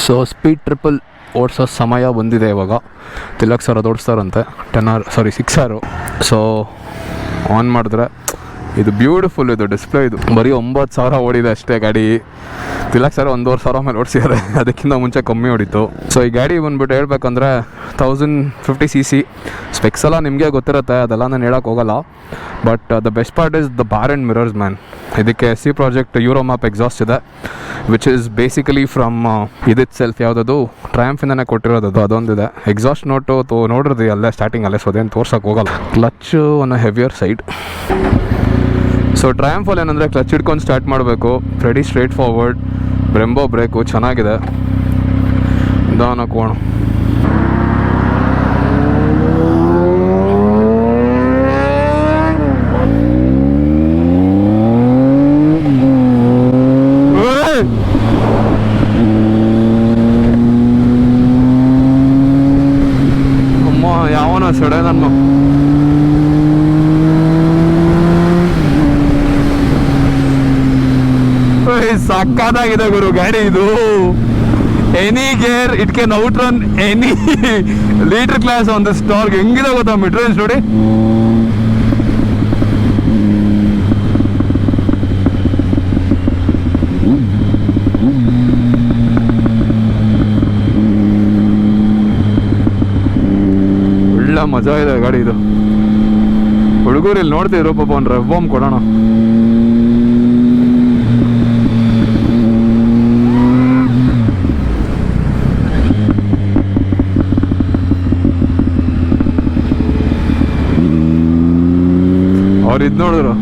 So speed triple ಓಡಿಸೋ ಸಮಯ ಬಂದಿದೆ ಇವಾಗ. ತಿಲಕ್ ಸರ್ ಅದು ಓಡಿಸ್ತಾರಂತೆ 6 hour. ಸೊ ಆನ್ ಮಾಡಿದ್ರೆ ಇದು ಬ್ಯೂಟಿಫುಲ್, ಇದು ಡಿಸ್ಪ್ಲೇ ಇದು ಬರೀ 9,000 ಓಡಿದೆ ಅಷ್ಟೇ ಗಾಡಿ. ತಿಲಕ್ ಸರ್ 1,500 ಮೇಲೆ ಓಡಿಸಿದ್ದಾರೆ, ಅದಕ್ಕಿಂತ ಮುಂಚೆ ಕಮ್ಮಿ ಹೊಡಿತು. ಸೊ ಈ ಗಾಡಿ ಬಂದ್ಬಿಟ್ಟು ಹೇಳ್ಬೇಕಂದ್ರೆ 1050cc. ಸ್ಪೆಕ್ಸ್ ಎಲ್ಲ ನಿಮಗೆ ಗೊತ್ತಿರುತ್ತೆ, ಅದೆಲ್ಲ ನಾನು ಹೇಳೋಕೆ ಹೋಗಲ್ಲ. But the best part is the bar and mirrors man. ಇದಕ್ಕೆ SC project euro map exhaust ಇದೆ, which is basically from itself, ಯಾವುದದು ಟ್ರಯಾಂಫಿಂದನೇ ಕೊಟ್ಟಿರೋದು. ಅದೊಂದಿದೆ ಎಕ್ಸಾಸ್ಟ್ ನೋಟು ನೋಡಿದ್ರಿ ಅಲ್ಲೇ ಸ್ಟಾರ್ಟಿಂಗಲ್ಲೇ. ಸೊ ಅದೇನು ತೋರ್ಸೋಕೆ ಹೋಗಲ್ಲ. Clutch on heavier side. So ಟ್ರಯಾಂಫಲ್ಲಿ ಏನಂದರೆ ಕ್ಲಚ್ ಹಿಡ್ಕೊಂಡು ಸ್ಟಾರ್ಟ್ ಮಾಡಬೇಕು. Ready straight forward. Brembo brake ಚೆನ್ನಾಗಿದೆ. ನಿಧಾನಕ್ಕೆ ಹೋಗೋಣ. ಅಮ್ಮ ಯಾವನ ಸಡೆ ನನ್ನ ಸಕ್ಕತ್ತಾಗಿದೆ ಗುರು ಗಾಡಿ ಇದು. Any gear it can out run any litre class on this torque. ಹೆಂಗಿದೆ ಗೊತ್ತಾ ಮಿಡ್ ರೇಂಜ್ ನೋಡಿ. ಒಳ್ಳೆ ಮಜಾ ಇದೆ ಗಾಡಿ ಇದು. ಹುಡುಗರು ಇಲ್ಲಿ ನೋಡ್ತಿದ್ರು ಪಾಪ, ಒಂದು ರೆವ್ ಬಾಂಬ್ ಕೊಡೋಣ. ಅವ್ರು ಇದು ನೋಡಿದ್ರು.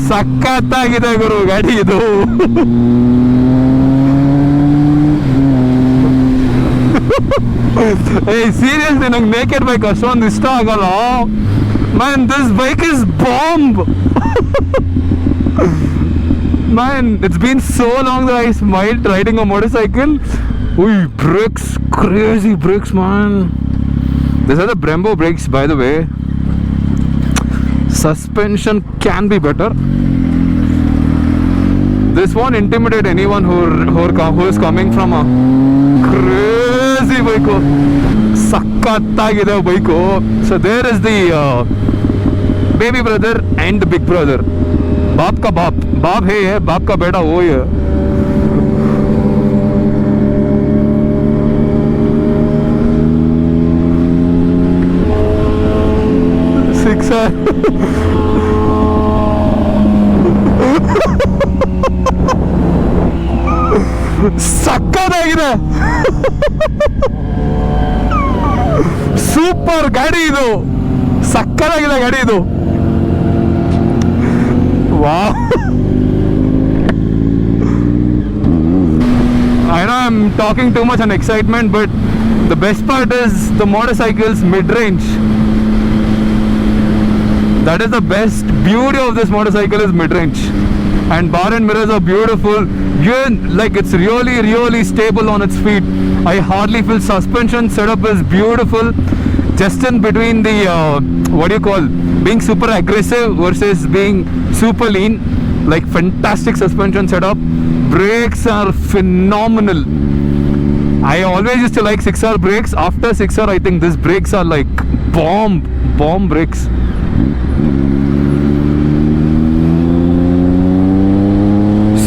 ಸಖತ್ತಾಗಿದೆ ಗುರು ಗಾಡಿ ಇದು. ಸೀರಿಯಸ್ಲಿ ನಂಗೆ ನೇಕೆಡ್ ಬೈಕ್ ಅಷ್ಟೊಂದು ಇಷ್ಟ ಆಗಲ್ಲ. Man, this bike is bomb. Man, it's been so long that I smiled riding a motorcycle. Ui, brakes, crazy brakes, man. These are the Brembo brakes, by the way. Suspension can be better. This won't intimidate anyone who is coming from a crazy bike. ಸಕ್ಕತ್ತಾಗಿದೆ bike. So there is the baby brother and big brother. ಬಾಪ್ ಕಾ ಬಾಪ್, ಬಾಪ್ ಹೇ ಬಾಪ್ ಕಾ ಬೇಡ ಓ ಯೇ. ಸಕ್ಕತ್ತಾಗಿದೆ, super ಗಾಡಿ ಇದು. ಸಕ್ಕತ್ತಾಗಿದೆ ಗಾಡಿ ಇದು. Wow. I know I'm talking too much on excitement, but the best part is the motorcycle's mid-range. That is the best beauty of this motorcycle is mid-range. And bar and mirrors are beautiful. Like it's really stable on its feet. I hardly feel suspension setup is beautiful. Just in between the what do you call, being super aggressive versus being super lean. Like fantastic suspension setup. Brakes are phenomenal. I always used to like 6R brakes. After 6R I think these brakes are like bomb brakes.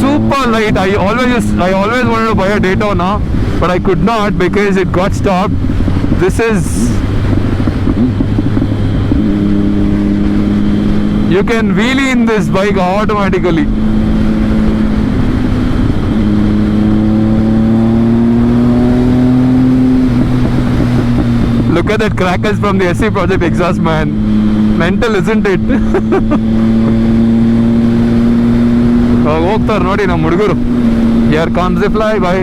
Super light. I always wanted to buy a Daytona, but I could not because it got stopped. This is, you can wheelie in this bike automatically. Look at that crackers from the SC project exhaust, man. Mental, isn't it? ಹೋಗ್ತಾರೆ ನೋಡಿ ನಮ್ಮ ಹುಡುಗರು. Here comes the fly by.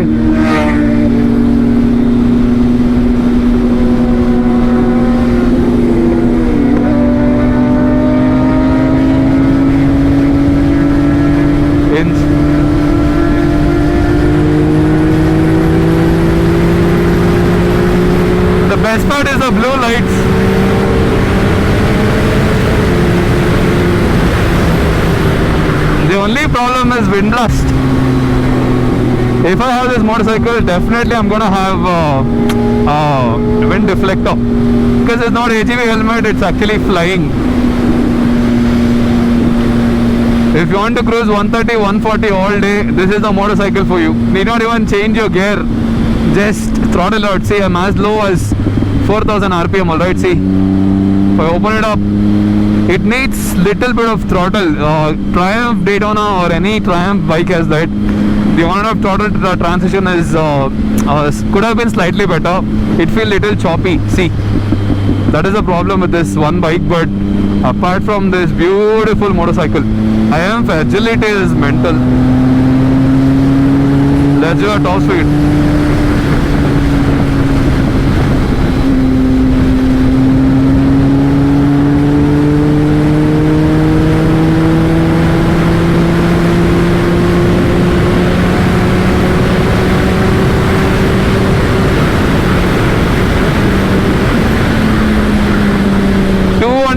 best part is the blue lights. The only problem is wind blast. If I have this motorcycle, definitely I'm gonna have wind deflector, because it's not AGV helmet, it's actually flying. If you want to cruise 130, 140 all day, this is the motorcycle for you. Need not even change your gear, just throttle out. See, I'm as low as 4000 RPM, alright. See, if I open it up, it needs little bit of throttle. Triumph, Daytona or any Triumph bike has that. The amount of throttle to the transition is could have been slightly better. It feels little choppy. See, that is the problem with this one bike. But apart from this beautiful motorcycle, agility is mental. Let's do a top speed.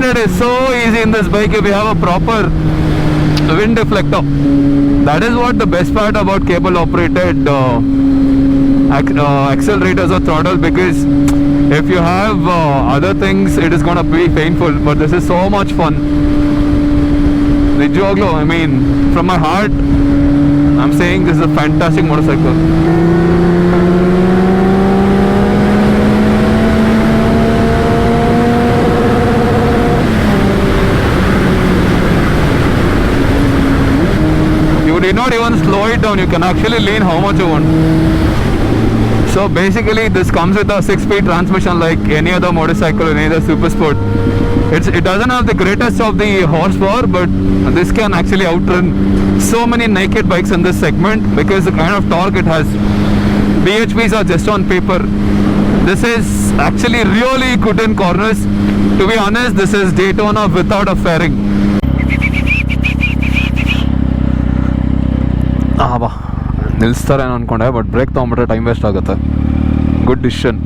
It is so easy in this bike if you have a proper wind deflector. That is what the best part about cable operated accelerators or throttle, because if you have other things, it is gonna be painful. But this is so much fun. Nijoglo, I mean, from my heart, I'm saying this is a fantastic motorcycle. You need not even slow it down, you can actually lean how much you want. So basically this comes with a 6-speed transmission like any other motorcycle, any other super sport. It doesn't have the greatest of the horsepower, but this can actually outrun so many naked bikes in this segment, because the kind of torque it has. BHPs are just on paper. This is actually really good in corners. To be honest, this is Daytona without a fairing. ಬಾ ನಿಲ್ಲಿಸ್ತಾರೆ ಅಂದ್ಕೊಂಡೆ, but break ತೊಗೊಂಬಿಟ್ರೆ time waste ಆಗುತ್ತೆ. Good decision.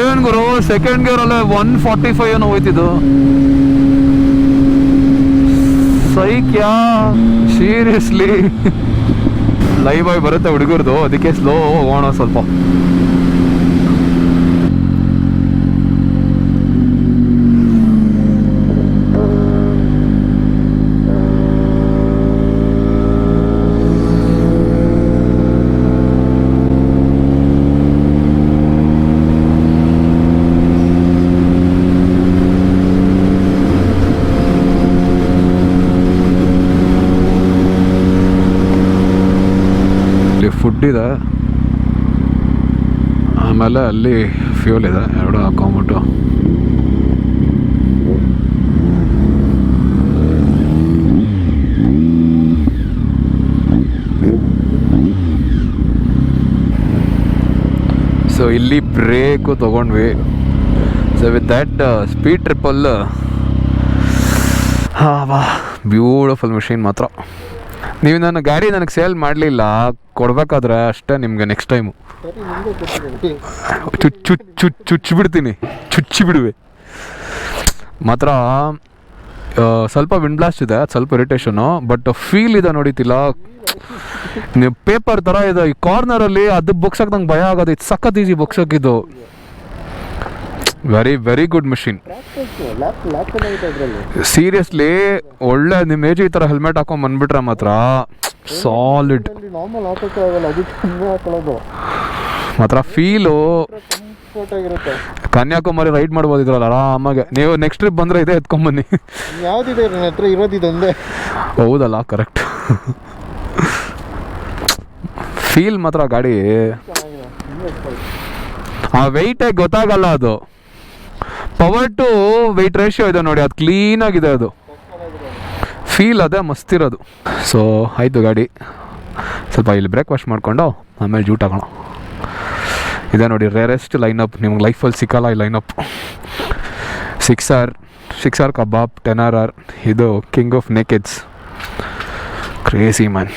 ಏನು ಗುರು, second gear ಅಲ್ಲ 145 ಏನೋ ಹೋಯ್ತಿದ್ದು. ಸೈಕ್ಯಾ seriously live ಆಗಿ ಬರುತ್ತೆ ಹುಡುಗರದು, ಅದಕ್ಕೆ slow ಹೋಗೋಣ ಸ್ವಲ್ಪ. ಫುಡ್ ಇದೆ, ಆಮೇಲೆ ಅಲ್ಲಿ ಫ್ಯೂಲ್ ಇದೆ, ಎರಡು ಹಾಕೊಂಬಿಟ್ಟು ಸೊ ಇಲ್ಲಿ ಬ್ರೇಕು ತೊಗೊಂಡ್ವಿ. So with that speed triple ವಾ ಬ್ಯೂಟಿಫುಲ್ ಮಿಷಿನ್ ಮಾತ್ರ. ನೀವು ನನ್ನ ಗಾಡಿ ನನಗೆ ಸೇಲ್ ಮಾಡಲಿಲ್ಲ, ಕೊಡಬೇಕಾದ್ರೆ ಅಷ್ಟೇ ನಿಮಗೆ ನೆಕ್ಸ್ಟ್ ಟೈಮು ಚುಚ್ಚಿಬಿಡ್ತೀನಿ, ಚುಚ್ಚಿಬಿಡುವೆ ಮಾತ್ರ. ಸ್ವಲ್ಪ ವಿಂಡ್ ಬ್ಲಾಸ್ಟ್ ಇದೆ, ಅದು ಸ್ವಲ್ಪ ಇರಿಟೇಷನು, ಬಟ್ ಫೀಲ್ ಇದೆ ನೋಡಿತಿಲ್ಲ, ನೀವು ಪೇಪರ್ ಥರ ಇದೆ. ಈ ಕಾರ್ನರಲ್ಲಿ ಅದು ಬೊಕ್ಸಕ್ಕೆ ನಂಗೆ ಭಯ ಆಗೋದು, ಇದು ಸಖತ್ ಈಸಿ ಬೊಕ್ಸಕ್ಕಿದ್ದು. Very very good machine seriously. ಒಳ್ಳೆ ನಿಮ್ಮ ಏಜ್ ಈ ಥರ ಹೆಲ್ಮೆಟ್ ಹಾಕೊಂಡ್ ಬಂದ್ಬಿಟ್ರೆ ಮಾತ್ರ ಸಾಲಿಡ್ ಮಾತ್ರ ಫೀಲು. ಕನ್ಯಾಕುಮಾರಿ ರೈಡ್ ಮಾಡ್ಬೋದು ಇದ್ರಲ್ಲ ಆರಾಮಾಗೆ. ನೀವು ನೆಕ್ಸ್ಟ್ ಟ್ರಿಪ್ ಬಂದರೆ ಇದೇ ಎತ್ಕೊಂಬನ್ನಿ. ಹೌದಲ್ಲ, ಕರೆಕ್ಟ್. ಫೀಲ್ ಮಾತ್ರ ಗಾಡಿ ಆ ವೆಯ್ಟಾಗಿ ಗೊತ್ತಾಗಲ್ಲ, ಅದು ಪವರ್ ಟು ವೆಯ್ಟ್ ರೇಷಿಯೋ ಇದೆ ನೋಡಿ, ಅದು ಕ್ಲೀನಾಗಿದೆ, ಅದು ಫೀಲ್ ಅದೇ ಮಸ್ತಿರೋದು. ಸೊ ಆಯಿತು, ಗಾಡಿ ಸ್ವಲ್ಪ ಇಲ್ಲಿ ಬ್ರೇಕ್ ವಾಶ್ ಮಾಡಿಕೊಂಡು ಆಮೇಲೆ ಜೂಟ್ ಹಾಕೋಣ. ಇದೆ ನೋಡಿ ರೇರೆಸ್ಟ್ ಲೈನಪ್, ನಿಮ್ಗೆ ಲೈಫಲ್ಲಿ ಸಿಕ್ಕಲ್ಲ ಈ ಲೈನಪ್. 6R 6R ಕಬಾಬ್ 10RR. ಇದು king of nakeds. Crazy man.